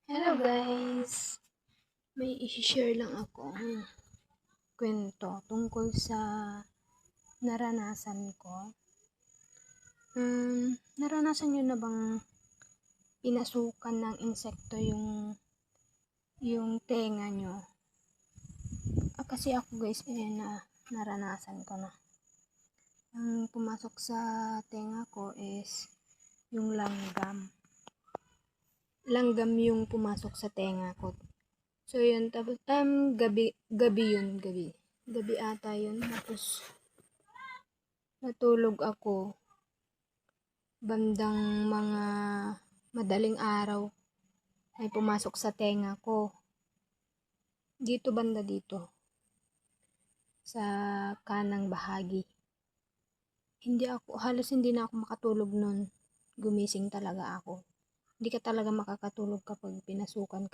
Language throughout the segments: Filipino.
Hello guys! May i-share lang akong kwento tungkol sa naranasan ko. Naranasan nyo na bang pinasukan ng insekto yung tenga nyo? Kasi ako guys, naranasan ko na. Ang pumasok sa tenga ko is yung langgam. Langgam yung pumasok sa tenga ko. So yun, tapos gabi ata yun. Tapos natulog ako bandang mga madaling araw ay pumasok sa tenga ko. Banda dito sa kanang bahagi. Halos hindi na ako makatulog nun. Gumising talaga ako. Hindi ka talaga makakatulog kapag pinasukan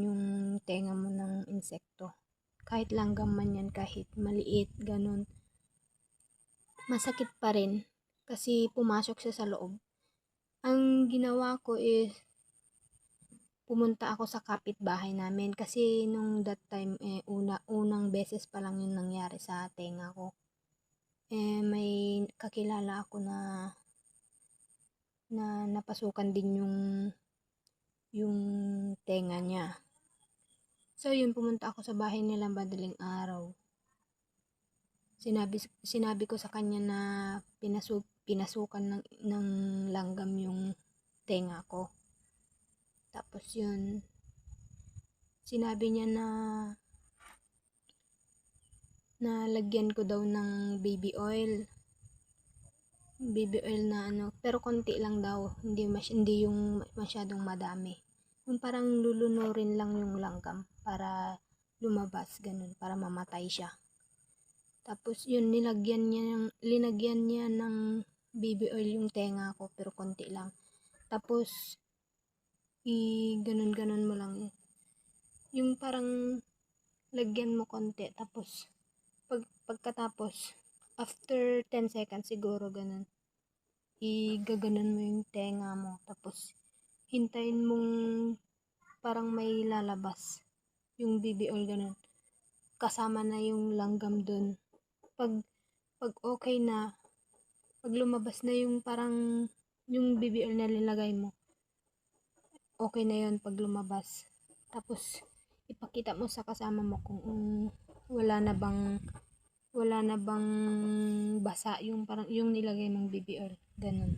yung tenga mo ng insekto. Kahit langgam man yan, kahit maliit, ganun. Masakit pa rin kasi pumasok siya sa loob. Ang ginawa ko is pumunta ako sa kapitbahay namin kasi nung that time unang beses pa lang yun nangyari sa tenga ko. May kakilala ako na napasukan din yung tenga niya. So yun, pumunta ako sa bahay nila madaling araw. Sinabi ko sa kanya na pinasukan ng langgam yung tenga ko. Tapos yun, sinabi niya na lagyan ko daw ng baby oil. Baby oil na pero konti lang daw, hindi yung masyadong madami. Yung parang lulunurin lang yung langgam para lumabas, ganun, para mamatay siya. Tapos yun, linagyan niya ng baby oil yung tenga ko, pero konti lang. Tapos ganun mo lang. Yung parang lagyan mo konti, tapos pagkatapos after 10 seconds siguro, ganun, igaganon mo yung tenga mo, tapos hintayin mong parang may lalabas yung baby oil, ganun, kasama na yung langgam dun. Pag okay na, pag lumabas na yung parang yung baby oil na nilagay mo, okay na yun pag lumabas. Tapos ipakita mo sa kasama mo kung wala na bang basa yung parang yung nilagay mong baby oil, ganun.